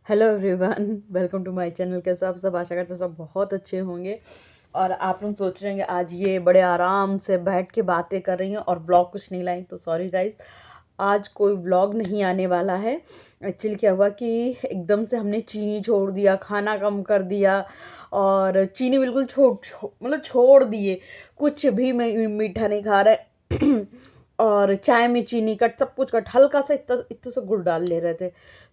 Hello everyone, welcome to my channel. कैसे आप सब? आशा करते हो सब बहुत अच्छे होंगे। और आप लोग सोच रहे हैं कि आज ये बड़े आराम से बैठ के बातें कर रही हैं और व्लॉग कुछ नहीं लाई। तो सॉरी गाइस, आज कोई व्लॉग नहीं आने वाला है। एक्चुअली क्या हुआ कि एकदम से हमने चीनी छोड़ दिया, खाना कम कर दिया और चीनी बिल्कुल मतलब छोड़ दिए। कुछ भी मीठा नहीं खा रहे और चाय में चीनी कट, सब कुछ कट, हल्का सा इतना इतना सा गुड़ डाल ले रहे थे।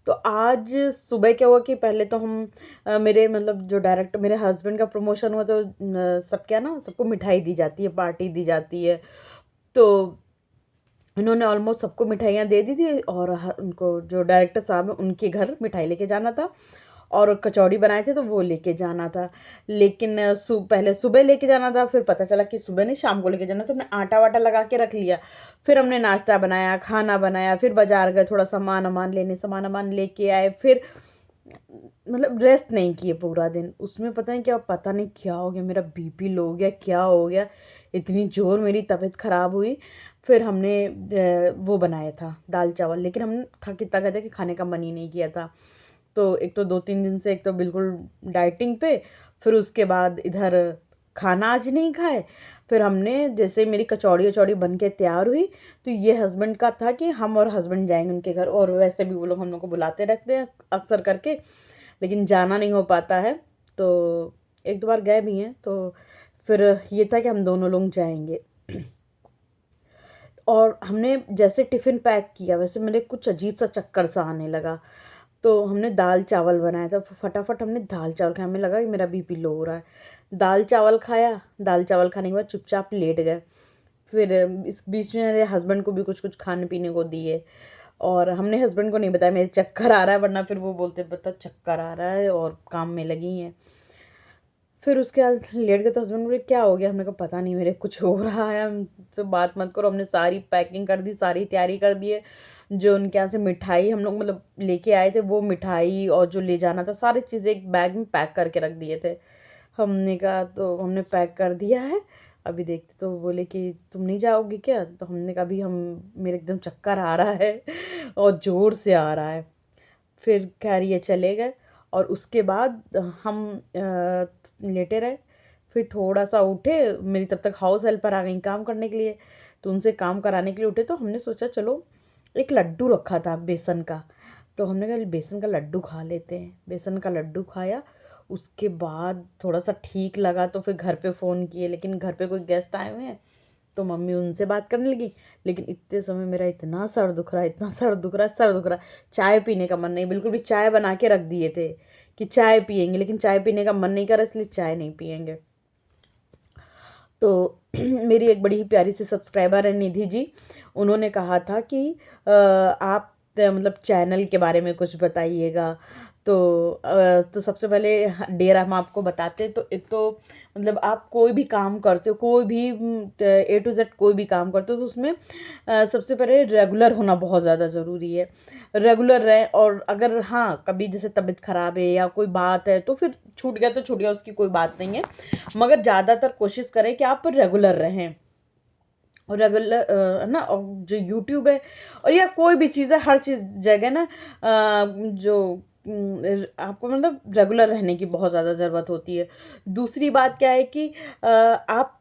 तो आज सुबह क्या हुआ कि पहले तो हम मेरे मतलब जो डायरेक्ट मेरे हस्बैंड का प्रमोशन हुआ, तो सब क्या ना, सबको मिठाई दी जाती है, पार्टी दी जाती है। तो उन्होंने ऑलमोस्ट सबको मिठाइयाँ दे दी थी और उनको जो डायरेक्टर साहब हैं उनके घर मिठाई लेके जाना था और कचौड़ी बनाए थे तो वो लेके जाना था। लेकिन पहले सुबह लेके जाना था, फिर पता चला कि सुबह नहीं, शाम को लेके जाना। तो हमने आटा वाटा लगा के रख लिया। फिर हमने नाश्ता बनाया, खाना बनाया, फिर बाजार गए थोड़ा सामान वामान लेने, सामान वामान लेके आए। फिर मतलब रेस्ट नहीं किए पूरा दिन। उसमें पता नहीं क्या हो गया, मेरा बीपी लो हो गया, क्या हो गया, इतनी ज़ोर मेरी तबीयत ख़राब हुई। फिर हमने वो बनाया था दाल चावल, लेकिन हम खा के इतना गए थे कि खाने का मन ही नहीं किया था। तो एक तो 2-3 दिन से एक तो बिल्कुल डाइटिंग पे, फिर उसके बाद इधर खाना आज नहीं खाए। फिर हमने जैसे मेरी कचौड़ी वचौड़ी बन के तैयार हुई, तो ये हस्बैंड का था कि हम और हस्बैंड जाएंगे उनके घर, और वैसे भी वो लोग हम लोग को बुलाते रहते हैं अक्सर करके, लेकिन जाना नहीं हो पाता है। तो एक दो बार गए भी हैं। तो फिर ये था कि हम दोनों लोग जाएंगे। और हमने जैसे टिफ़िन पैक किया, वैसे मेरे कुछ अजीब सा चक्कर सा आने लगा। तो हमने दाल चावल बनाया था, फटाफट हमने दाल चावल खाया। हमें लगा कि मेरा बीपी लो हो रहा है। दाल चावल खाया, दाल चावल खाने के बाद चुपचाप लेट गए। फिर इस बीच में मेरे हस्बैंड को भी कुछ कुछ खाने पीने को दिए। और हमने हस्बैंड को नहीं बताया मेरे चक्कर आ रहा है, वरना फिर वो बोलते बता चक्कर आ रहा है और काम में लगी हैं। फिर उसके बाद लेट गए तो हस्बैंड बोले क्या हो गया? हमने कहा पता नहीं, मेरे कुछ हो रहा है, हमसे बात मत करो। हमने सारी पैकिंग कर दी, सारी तैयारी कर दी है। जो उनके यहाँ से मिठाई हम लोग मतलब लेके आए थे, वो मिठाई और जो ले जाना था, सारी चीज़ें एक बैग में पैक करके रख दिए थे। हमने कहा तो हमने पैक कर दिया है। अभी देखते, तो बोले कि तुम नहीं जाओगी क्या? तो हमने कहा अभी हम, मेरे एकदम चक्कर आ रहा है और ज़ोर से आ रहा है। फिर खैर ये चले गए। और उसके बाद हम लेटे रहे। फिर थोड़ा सा उठे, मेरी तब तक हाउस हेल्पर आ गई काम करने के लिए। तो उनसे काम कराने के लिए उठे, तो हमने सोचा चलो, एक लड्डू रखा था बेसन का, तो हमने कहा बेसन का लड्डू खा लेते हैं। बेसन का लड्डू खाया। उसके बाद थोड़ा सा ठीक लगा तो फिर घर पे फ़ोन किए, लेकिन घर पे कोई गेस्ट आए हुए हैं, तो मम्मी उनसे बात करने लगी। लेकिन इतने समय मेरा इतना सर दुख रहा है, इतना सर दुख रहा है, सर दुख रहा है। चाय पीने का मन नहीं, बिल्कुल भी। चाय बना के रख दिए थे कि चाय पियेंगे, लेकिन चाय पीने का मन नहीं कर रहा, इसलिए चाय नहीं पियेंगे। तो मेरी एक बड़ी ही प्यारी सी सब्सक्राइबर है निधि जी, उन्होंने कहा था कि आप मतलब चैनल के बारे में कुछ बताइएगा। तो तो सबसे पहले डेरा हम आपको बताते हैं। तो एक तो मतलब आप कोई भी काम करते हो, कोई भी ए टू जेड कोई भी काम करते हो, तो उसमें सबसे पहले रेगुलर होना बहुत ज़्यादा ज़रूरी है। रेगुलर रहें। और अगर हाँ कभी जैसे तबीयत ख़राब है या कोई बात है, तो फिर छूट गया तो छूट गया, उसकी कोई बात नहीं है। मगर ज़्यादातर कोशिश करें कि आप रेगुलर रहें। और रेगुलर ना, और जो यूट्यूब है और या कोई भी चीज़ है, हर चीज़ जगह ना जो आपको मतलब रेगुलर रहने की बहुत ज़्यादा ज़रूरत होती है। दूसरी बात क्या है कि आप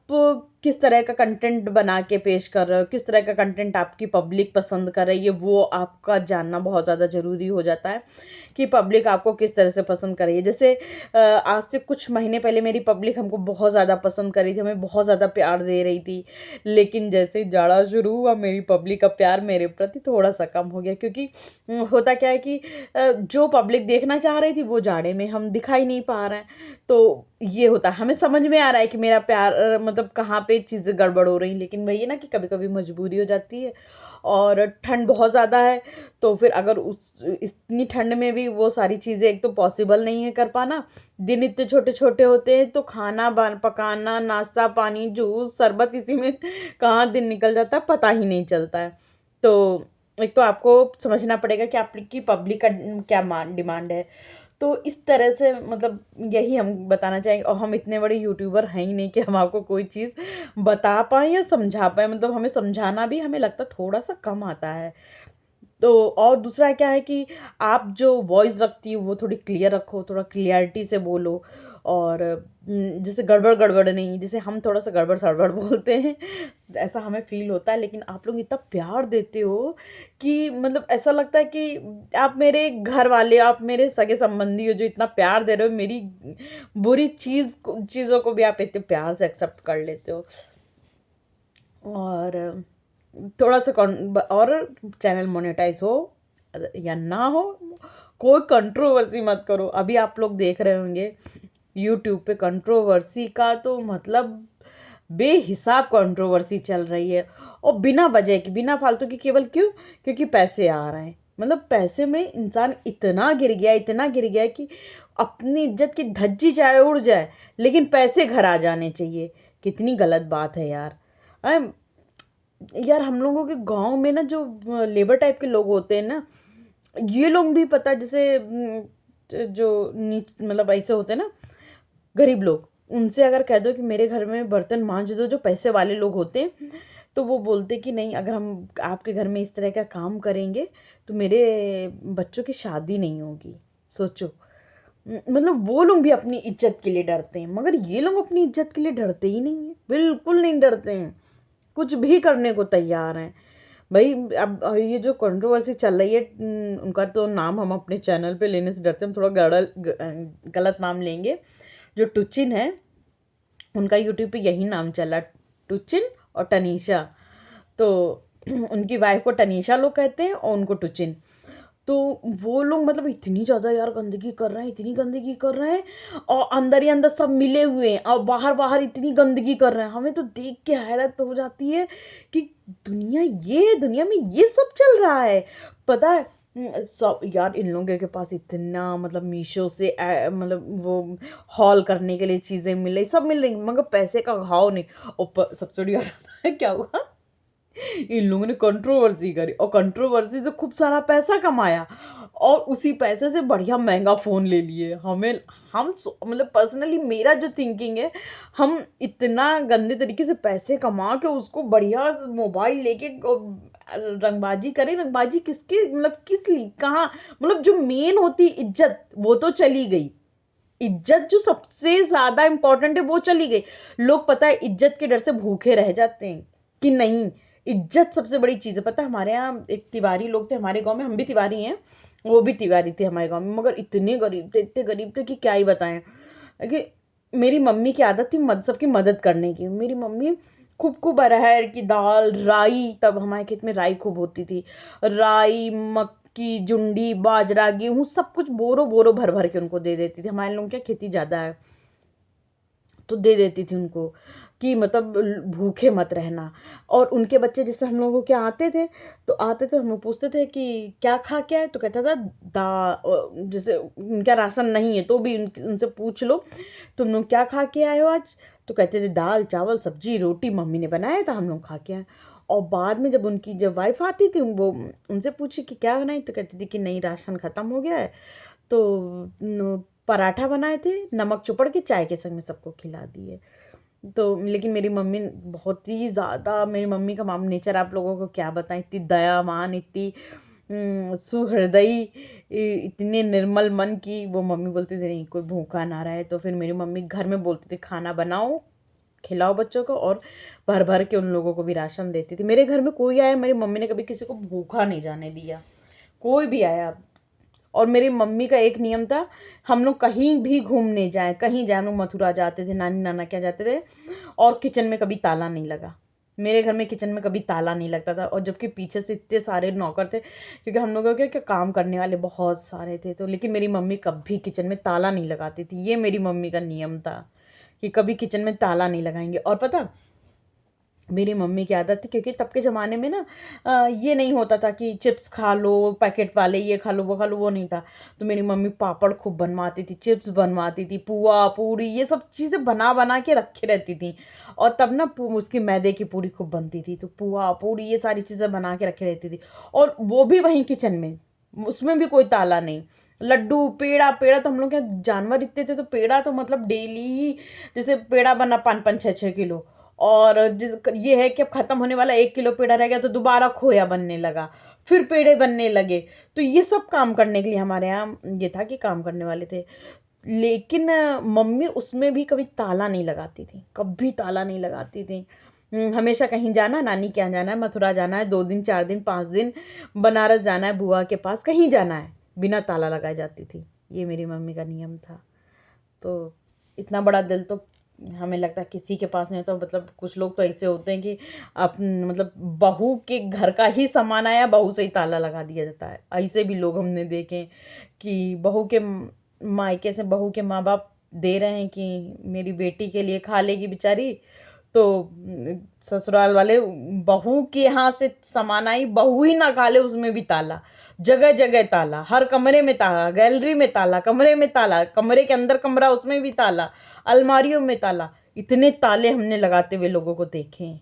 किस तरह का कंटेंट बना के पेश कर रहे हो, किस तरह का कंटेंट आपकी पब्लिक पसंद कर रही है, वो आपका जानना बहुत ज़्यादा ज़रूरी हो जाता है कि पब्लिक आपको किस तरह से पसंद कर रही है। जैसे आज से कुछ महीने पहले मेरी पब्लिक हमको बहुत ज़्यादा पसंद कर रही थी, हमें बहुत ज़्यादा प्यार दे रही थी। लेकिन जैसे ही जाड़ा शुरू हुआ, मेरी पब्लिक का प्यार मेरे प्रति थोड़ा सा कम हो गया, क्योंकि होता क्या है कि जो पब्लिक देखना चाह रही थी वो जाड़े में हम दिखाई नहीं पा रहे हैं। तो ये होता है, हमें समझ में आ रहा है कि मेरा प्यार मतलब कहाँ पे चीज़ें गड़बड़ हो रही हैं, लेकिन वही है ना कि कभी कभी मजबूरी हो जाती है। और ठंड बहुत ज़्यादा है, तो फिर अगर उस इतनी ठंड में भी वो सारी चीज़ें, एक तो पॉसिबल नहीं है कर पाना। दिन इतने छोटे छोटे होते हैं, तो खाना बन पकाना, नाश्ता पानी, जूस शरबत, इसी में कहाँ दिन निकल जाता है पता ही नहीं चलता है। तो एक तो आपको समझना पड़ेगा कि आपकी पब्लिक का क्या डिमांड है। तो इस तरह से मतलब यही हम बताना चाहेंगे। और हम इतने बड़े यूट्यूबर हैं ही नहीं कि हम आपको कोई चीज़ बता पाएँ या समझा पाएँ। मतलब हमें समझाना भी हमें लगता थोड़ा सा कम आता है। तो और दूसरा क्या है कि आप जो वॉइस रखती हो वो थोड़ी क्लियर रखो, थोड़ा क्लियरिटी से बोलो। और जैसे गड़बड़ गड़बड़ नहीं, जैसे हम थोड़ा सा गड़बड़ सड़बड़ बोलते हैं ऐसा हमें फील होता है, लेकिन आप लोग इतना प्यार देते हो कि मतलब ऐसा लगता है कि आप मेरे घर वाले, आप मेरे सगे संबंधी हो जो इतना प्यार दे रहे हो, मेरी बुरी चीज़ों को भी आप इतने प्यार से एक्सेप्ट कर लेते हो। और थोड़ा सा और चैनल मोनेटाइज हो या ना हो, कोई कंट्रोवर्सी मत करो। अभी आप लोग देख रहे होंगे यूट्यूब पे कंट्रोवर्सी का तो मतलब बेहिसाब कंट्रोवर्सी चल रही है, और बिना वजह की, बिना फालतू की, केवल क्यों? क्योंकि पैसे आ रहे हैं। मतलब पैसे में इंसान इतना गिर गया, इतना गिर गया कि अपनी इज्जत की धज्जी चाहे उड़ जाए, लेकिन पैसे घर आ जाने चाहिए। कितनी गलत बात है यार। यार हम लोगों के गांव में ना जो लेबर टाइप के लोग होते हैं ना, ये लोग भी पता है, जैसे जो नीच मतलब ऐसे होते हैं ना गरीब लोग, उनसे अगर कह दो कि मेरे घर में बर्तन मांज दो, जो पैसे वाले लोग होते हैं, तो वो बोलते कि नहीं, अगर हम आपके घर में इस तरह का काम करेंगे तो मेरे बच्चों की शादी नहीं होगी। सोचो, मतलब वो लोग भी अपनी इज्जत के लिए डरते हैं, मगर ये लोग अपनी इज्जत के लिए डरते ही नहीं है, बिल्कुल नहीं डरते हैं, कुछ भी करने को तैयार हैं भाई। अब ये जो कंट्रोवर्सी चल रही है, उनका तो नाम हम अपने चैनल पे लेने से डरते हैं, हम थोड़ा गलत नाम लेंगे। जो टुचिन है, उनका यूट्यूब पे यही नाम चला, टुचिन और टनीशा। तो उनकी वाइफ को टनीशा लोग कहते हैं और उनको टुचिन। तो वो लोग मतलब इतनी ज़्यादा यार गंदगी कर रहे हैं, इतनी गंदगी कर रहे हैं, और अंदर ही अंदर सब मिले हुए हैं, और बाहर बाहर इतनी गंदगी कर रहे हैं। हमें तो देख के हैरत हो जाती है कि दुनिया में ये सब चल रहा है। पता है, सब यार इन लोगों के पास इतना मतलब मीशो से मतलब वो हॉल करने के लिए चीज़ें मिल रही, सब मिल रही, मगर पैसे का घाव नहीं। और सबसे बड़ी बात है क्या हुआ, इन लोगों ने कंट्रोवर्सी करी और कंट्रोवर्सी से खूब सारा पैसा कमाया, और उसी पैसे से बढ़िया महंगा फ़ोन ले लिए। हम मतलब पर्सनली मेरा जो थिंकिंग है, हम इतना गंदे तरीके से पैसे कमा के उसको बढ़िया मोबाइल लेके रंगबाजी करें। रंगबाजी किसके, मतलब किस लिए, कहाँ? मतलब जो मेन होती इज्जत वो तो चली गई, इज्जत जो सबसे ज़्यादा इम्पोर्टेंट है वो चली गई। लोग पता है इज्जत के डर से भूखे रह जाते हैं कि नहीं, इज्जत सबसे बड़ी चीज़ है। पता है हमारे यहाँ एक तिवारी लोग थे हमारे गांव में, हम भी तिवारी हैं, वो भी तिवारी थे हमारे गांव में, मगर इतने गरीब थे, इतने गरीब थे कि क्या ही बताएं। कि मेरी मम्मी की आदत थी सबकी मदद करने की। मेरी मम्मी खूब खूब अरहर की दाल, राई, तब हमारे खेत में राई खूब होती थी, राई, मक्की, जुंडी, बाजरा, गेहूँ, सब कुछ बोरो बोरो भर भर के उनको दे देती थी। हमारे लोगों क्या खेती ज़्यादा है, तो दे देती थी उनको कि मतलब भूखे मत रहना। और उनके बच्चे जैसे हम लोगों के आते थे, तो आते थे, हम लोग पूछते थे कि क्या खा के आए, तो कहता था जैसे उनका राशन नहीं है तो भी उनसे पूछ लो तुम लोग क्या खा के आए हो आज, तो कहते थे दाल चावल सब्जी रोटी मम्मी ने बनाया था, हम लोग खा के आए। और बाद में जब वाइफ आती थी, वो उनसे पूछी कि क्या बनाई, तो कहती थी कि नहीं राशन ख़त्म हो गया है, तो पराठा बनाए थे, नमक चुपड़ के चाय के संग में सबको खिला दिए। तो लेकिन मेरी मम्मी बहुत ही ज़्यादा, मेरी मम्मी का माम नेचर आप लोगों को क्या बताएं, इतनी दयावान, इतनी सुहृदयी, इतने निर्मल मन की। वो मम्मी बोलती थी नहीं कोई भूखा ना रहे, तो फिर मेरी मम्मी घर में बोलती थी खाना बनाओ, खिलाओ बच्चों को, और भर भर के उन लोगों को भी राशन देती थी। मेरे घर में कोई आया, मेरी मम्मी ने कभी किसी को भूखा नहीं जाने दिया, कोई भी आया। और मेरी मम्मी का एक नियम था, हम लोग कहीं भी घूमने जाएं, कहीं जाए, हम लोग मथुरा जाते थे, नानी नाना क्या जाते थे, और किचन में कभी ताला नहीं लगा। मेरे घर में किचन में कभी ताला नहीं लगता था, और जबकि पीछे से इतने सारे नौकर थे, क्योंकि हम लोगों के क्या काम करने वाले बहुत सारे थे, तो लेकिन मेरी मम्मी कभी किचन में ताला नहीं लगाती थी। ये मेरी मम्मी का नियम था कि कभी किचन में ताला नहीं लगाएंगे। और पता मेरी मम्मी की आदत थी, क्योंकि तब के ज़माने में ना ये नहीं होता था कि चिप्स खा लो पैकेट वाले, ये खा लो वो खा लो, वो नहीं था। तो मेरी मम्मी पापड़ खूब बनवाती थी, चिप्स बनवाती थी, पुआ पूरी, ये सब चीज़ें बना बना के रखे रहती थी। और तब ना उसकी मैदे की पूरी खूब बनती थी, तो पुआ पूरी ये सारी चीज़ें बना के रखे रहती थी, और वो भी वहीं किचन में, उसमें भी कोई ताला नहीं। लड्डू, पेड़ा, पेड़ा तो हम लोग के यहाँ जानवर इतने थे, तो पेड़ा तो मतलब डेली ही, जैसे पेड़ा बना 5-5 6-6 किलो, और जिस ये है कि अब ख़त्म होने वाला 1 किलो पेड़ा रह गया तो दोबारा खोया बनने लगा, फिर पेड़े बनने लगे। तो ये सब काम करने के लिए हमारे यहाँ ये था कि काम करने वाले थे। लेकिन मम्मी उसमें भी कभी ताला नहीं लगाती थी, कभी ताला नहीं लगाती थी। हमेशा कहीं जाना, नानी के यहाँ जाना है, मथुरा जाना है, 2 दिन 4 दिन 5 दिन, बनारस जाना है, बुआ के पास कहीं जाना है, बिना ताला लगाए जाती थी। ये मेरी मम्मी का नियम था। तो इतना बड़ा दिल तो हमें लगता है किसी के पास नहीं होता। मतलब कुछ लोग तो ऐसे होते हैं कि मतलब बहू के घर का ही सामान आया, बहू से ही ताला लगा दिया जाता है। ऐसे भी लोग हमने देखे कि बहू के मायके से बहू के माँ बाप दे रहे हैं कि मेरी बेटी के लिए खा लेगी बेचारी, तो ससुराल वाले बहू के यहाँ से सामान आई, बहू ही ना खा ले, उसमें भी ताला, जगह जगह ताला, हर कमरे में ताला, गैलरी में ताला, कमरे में ताला, कमरे के अंदर कमरा उसमें भी ताला, अलमारियों में ताला। इतने ताले हमने लगाते हुए लोगों को देखे हैं।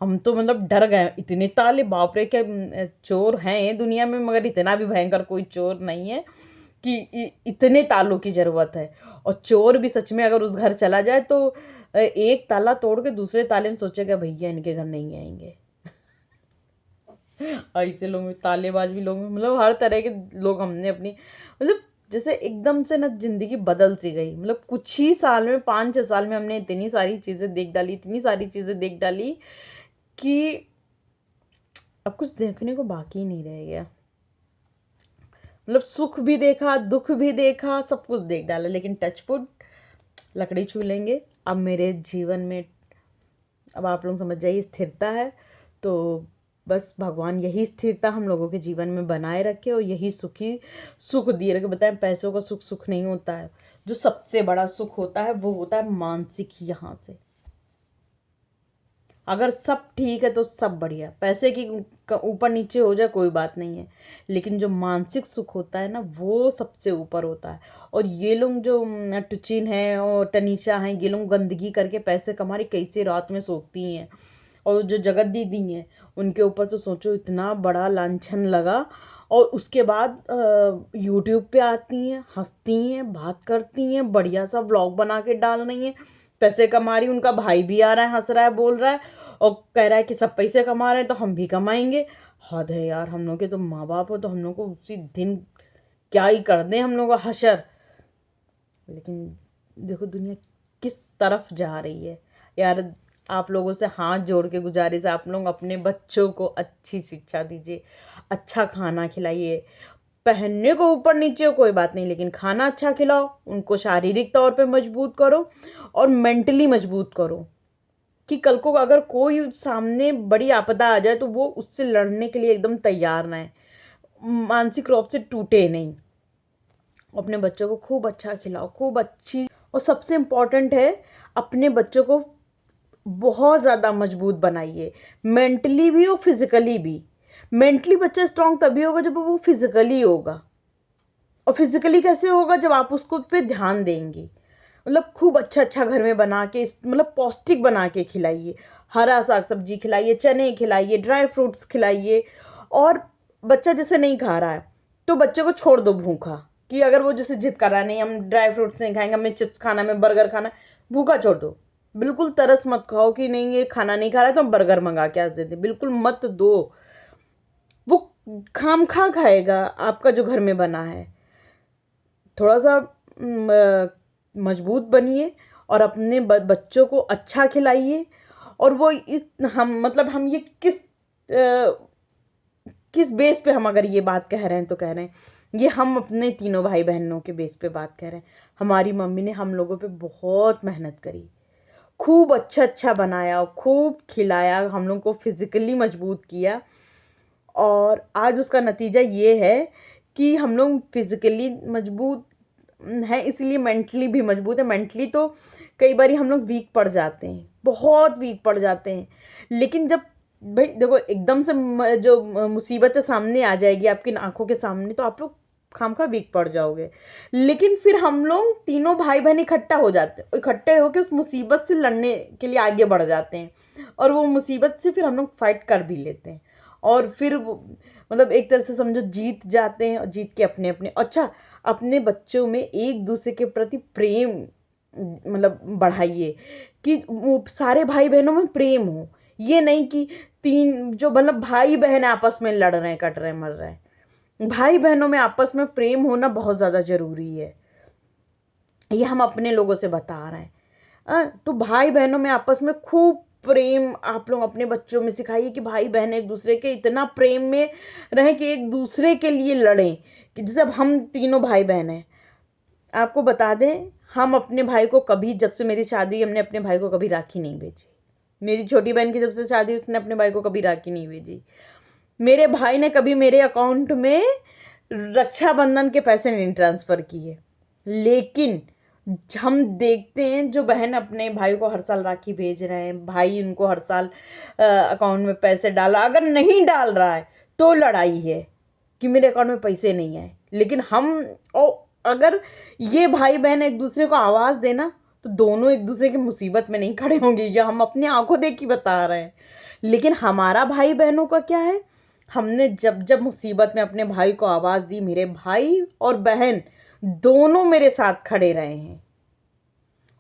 हम तो मतलब डर गए, इतने ताले, बाप रे, क्या चोर हैं दुनिया में, मगर इतना भी भयंकर कोई चोर नहीं है कि इतने तालों की ज़रूरत है। और चोर भी सच में अगर उस घर चला जाए तो एक ताला तोड़ के दूसरे ताले में सोचेगा भैया इनके घर नहीं आएंगे। ऐसे लोग, तालेबाज भी लोग, मतलब हर तरह के लोग हमने अपनी, मतलब जैसे एकदम से ना ज़िंदगी बदल सी गई। मतलब कुछ ही साल में, 5-6 साल में हमने इतनी सारी चीज़ें देख डाली, इतनी सारी चीज़ें देख डाली कि अब कुछ देखने को बाकी ही नहीं रह गया। मतलब सुख भी देखा, दुख भी देखा, सब कुछ देख डाला, लेकिन टच वुड, लकड़ी छू लेंगे, अब मेरे जीवन में, अब आप लोग समझ जाइए, स्थिरता है। तो बस भगवान यही स्थिरता हम लोगों के जीवन में बनाए रखे और यही सुख दिए रखे। बताएं, पैसों का सुख सुख नहीं होता है। जो सबसे बड़ा सुख होता है वो होता है मानसिक। यहाँ से अगर सब ठीक है तो सब बढ़िया, पैसे की ऊपर नीचे हो जाए कोई बात नहीं है, लेकिन जो मानसिक सुख होता है ना, वो सबसे ऊपर होता है। और ये लोग जो टुचिन हैं और टनीशा हैं, ये लोग गंदगी करके पैसे कमा रही, कैसे रात में सोती हैं। और जो जगत दीदी हैं, उनके ऊपर तो सोचो इतना बड़ा लांछन लगा, और उसके बाद यूट्यूब पे आती हैं, हंसती हैं, बात करती हैं, बढ़िया सा व्लॉग बना के डाल रही हैं, पैसे कमा रही। उनका भाई भी आ रहा है, हंस रहा है, बोल रहा है और कह रहा है कि सब पैसे कमा रहे हैं तो हम भी कमाएंगे। हद है यार, हम लोग के तो माँ बाप हो तो हम लोग को उसी दिन क्या ही कर दें हम लोग का हशर। लेकिन देखो दुनिया किस तरफ जा रही है यार। आप लोगों से हाथ जोड़ के गुजारिश है, आप लोग अपने बच्चों को अच्छी शिक्षा दीजिए, अच्छा खाना खिलाइए। पहनने को ऊपर नीचे हो कोई बात नहीं, लेकिन खाना अच्छा खिलाओ, उनको शारीरिक तौर पे मजबूत करो और मेंटली मजबूत करो, कि कल को अगर कोई सामने बड़ी आपदा आ जाए तो वो उससे लड़ने के लिए एकदम तैयार ना है, मानसिक रूप से टूटे नहीं। अपने बच्चों को खूब अच्छा खिलाओ, खूब अच्छी, और सबसे इम्पॉर्टेंट है अपने बच्चों को बहुत ज़्यादा मजबूत बनाइए, मेंटली भी और फिज़िकली भी। मेंटली बच्चा स्ट्रांग तभी होगा जब वो फिज़िकली होगा, और फिज़िकली कैसे होगा, जब आप उसको पे ध्यान देंगी। मतलब खूब अच्छा अच्छा घर में बना के, मतलब पौष्टिक बना के खिलाइए, हरा साग सब्जी खिलाइए, चने खिलाइए, ड्राई फ्रूट्स खिलाइए। और बच्चा जैसे नहीं खा रहा है तो बच्चे को छोड़ दो भूखा, कि अगर वो जैसे जिद कर रहा है, नहीं हम ड्राई फ्रूट्स नहीं खाएंगे, हमें चिप्स खाना, हमें बर्गर खाना, भूखा छोड़ दो। बिल्कुल तरस मत खाओ कि नहीं ये खाना नहीं खा रहा है तो हम बर्गर मंगा के आज देते, बिल्कुल मत दो। वो खाम खा खाएगा आपका जो घर में बना है। थोड़ा सा मजबूत बनिए और अपने बच्चों को अच्छा खिलाइए। और वो इस हम मतलब हम ये किस बेस पे हम अगर ये बात कह रहे हैं तो कह रहे हैं, ये हम अपने तीनों भाई बहनों के बेस पे बात कह रहे हैं। हमारी मम्मी ने हम लोगों पे बहुत मेहनत करी, खूब अच्छा अच्छा बनाया, खूब खिलाया, हम लोग को फिज़िकली मजबूत किया। और आज उसका नतीजा ये है कि हम लोग फिज़िकली मजबूत हैं, इसलिए मेंटली भी मजबूत है। मेंटली तो कई बार हम लोग वीक पड़ जाते हैं, बहुत वीक पड़ जाते हैं। लेकिन जब भाई देखो एकदम से जो मुसीबतें सामने आ जाएगी आपकी आंखों के सामने, तो आप लोग खामखा वीक पड़ जाओगे। लेकिन फिर हम लोग तीनों भाई बहन इकट्ठा हो जाते हैं, इकट्ठे होकर उस मुसीबत से लड़ने के लिए आगे बढ़ जाते हैं, और वो मुसीबत से फिर हम लोग फाइट कर भी लेते हैं। और फिर मतलब एक तरह से समझो जीत जाते हैं, और जीत के अपने अपने, अच्छा, अपने बच्चों में एक दूसरे के प्रति प्रेम मतलब बढ़ाइए कि सारे भाई बहनों में प्रेम हो। ये नहीं कि तीन जो मतलब भाई बहन आपस में लड़ रहे हैं, कट रहे हैं, मर रहे हैं। भाई बहनों में आपस में प्रेम होना बहुत ज़्यादा ज़रूरी है। ये हम अपने लोगों से बता रहे हैं। तो भाई बहनों में आपस में खूब प्रेम आप लोग अपने बच्चों में सिखाइए कि भाई बहन एक दूसरे के इतना प्रेम में रहें कि एक दूसरे के लिए लड़ें। कि जैसे अब हम तीनों भाई बहन हैं, आपको बता दें, हम अपने भाई को कभी, जब से मेरी शादी, हमने अपने भाई को कभी राखी नहीं भेजी। मेरी छोटी बहन की जब से शादी, उसने अपने भाई को कभी राखी नहीं भेजी। मेरे भाई ने कभी मेरे अकाउंट में रक्षाबंधन के पैसे नहीं ट्रांसफ़र किए। लेकिन हम देखते हैं जो बहन अपने भाई को हर साल राखी भेज रहे हैं, भाई उनको हर साल अकाउंट में पैसे डाला, अगर नहीं डाल रहा है तो लड़ाई है कि मेरे अकाउंट में पैसे नहीं आए। लेकिन हम अगर ये भाई बहन एक दूसरे को आवाज़ देना, तो दोनों एक दूसरे की मुसीबत में नहीं खड़े होंगे। या हम अपनी आंखों देख के बता रहे हैं। लेकिन हमारा भाई बहनों का क्या है, हमने जब जब मुसीबत में अपने भाई को आवाज़ दी, मेरे भाई और बहन दोनों मेरे साथ खड़े रहे हैं।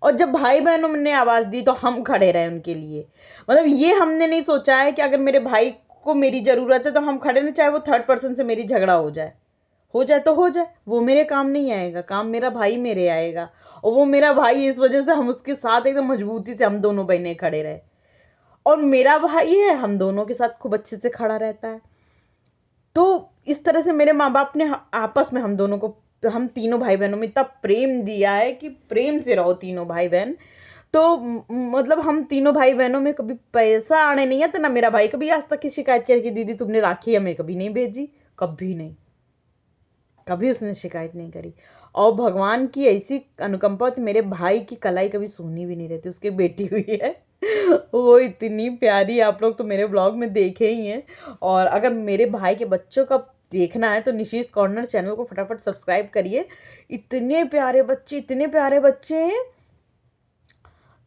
और जब भाई बहनों ने आवाज़ दी तो हम खड़े रहे उनके लिए। मतलब ये हमने नहीं सोचा है कि अगर मेरे भाई को मेरी ज़रूरत है तो हम खड़े नहीं, चाहे वो थर्ड पर्सन से मेरी झगड़ा हो जाए तो हो जाए, वो मेरे काम नहीं आएगा, काम मेरा भाई मेरे आएगा। और वो मेरा भाई, इस वजह से हम उसके साथ एकदम मजबूती से हम दोनों बहनें खड़े रहे। और मेरा भाई है, हम दोनों के साथ खूब अच्छे से खड़ा रहता है। तो इस तरह से मेरे माँ बाप ने आपस में हम दोनों को, हम तीनों भाई बहनों में इतना प्रेम दिया है कि प्रेम से रहो तीनों भाई बहन। तो मतलब हम तीनों भाई बहनों में कभी पैसा आने नहीं है। तो ना मेरा भाई कभी आज तक की शिकायत किया कि दीदी तुमने राखी हमें कभी नहीं भेजी, कभी नहीं, कभी उसने शिकायत नहीं करी। और भगवान की ऐसी अनुकंपा, तो मेरे भाई की कलाई कभी सूनी भी नहीं रहती, उसकी बेटी हुई है वो इतनी प्यारी, आप लोग तो मेरे ब्लॉग में देखे ही हैं। और अगर मेरे भाई के बच्चों का देखना है तो निशीश कॉर्नर चैनल को फटाफट सब्सक्राइब करिए। इतने प्यारे बच्चे, इतने प्यारे बच्चे हैं।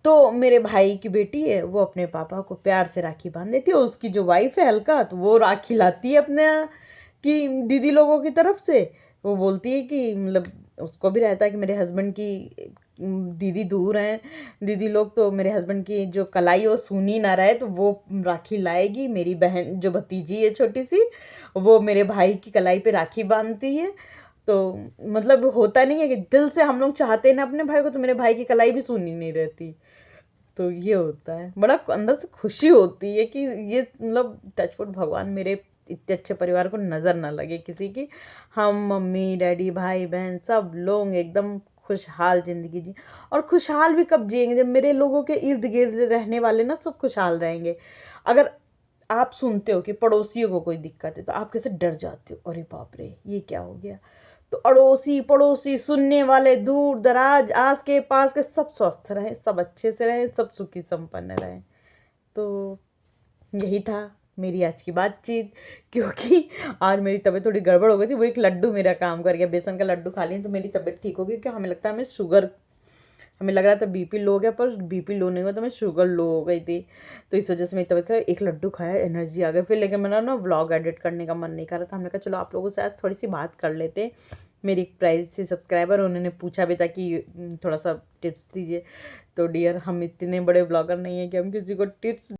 तो मेरे भाई की बेटी है, वो अपने पापा को प्यार से राखी बांध देती है। उसकी जो वाइफ है अलका, तो वो राखी लाती है अपने कि दीदी लोगों की तरफ से। वो बोलती है कि मतलब उसको भी रहता है कि मेरे हस्बैंड की दीदी दूर हैं, दीदी लोग, तो मेरे हस्बैंड की जो कलाई वो सूनी ना रहे, तो वो राखी लाएगी। मेरी बहन जो भतीजी है छोटी सी, वो मेरे भाई की कलाई पे राखी बांधती है। तो मतलब होता नहीं है कि दिल से हम लोग चाहते हैं ना अपने भाई को, तो मेरे भाई की कलाई भी सूनी नहीं रहती। तो ये होता है, बड़ा अंदर से खुशी होती है कि ये मतलब टचवुड भगवान मेरे इतने अच्छे परिवार को नज़र ना लगे किसी की। हम मम्मी डैडी भाई बहन सब लोग एकदम खुशहाल ज़िंदगी जी। और खुशहाल भी कब जिएंगे, जब मेरे लोगों के इर्द गिर्द रहने वाले ना सब खुशहाल रहेंगे। अगर आप सुनते हो कि पड़ोसियों को कोई दिक्कत है तो आप कैसे डर जाते हो, अरे बाप रे ये क्या हो गया। तो अड़ोसी पड़ोसी सुनने वाले दूर दराज आस के पास के सब स्वस्थ रहें, सब अच्छे से रहें, सब सुखी संपन्न रहें। तो यही था मेरी आज की बातचीत। क्योंकि आज मेरी तबीयत थोड़ी गड़बड़ हो गई थी, वो एक लड्डू मेरा काम कर गया, बेसन का लड्डू खा लिया तो मेरी तबीयत ठीक हो गई। क्योंकि हमें लगता है हमें शुगर, हमें लग रहा था बीपी लो हो गया, पर बीपी लो नहीं हुआ, तो मैं शुगर लो हो गई थी। तो इस वजह से मेरी तबीयत खराब, एक लड्डू खाया एनर्जी आ गई फिर। लेकिन मेरा ना व्लॉग एडिट करने का मन नहीं कर रहा था। हमने कहा चलो आप लोगों से आज थोड़ी सी बात कर लेते हैं। मेरी एक प्राइज से सब्सक्राइबर, उन्होंने पूछा भी था कि थोड़ा सा टिप्स दीजिए। तो डियर, हम इतने बड़े ब्लॉगर नहीं हैं कि हम किसी को टिप्स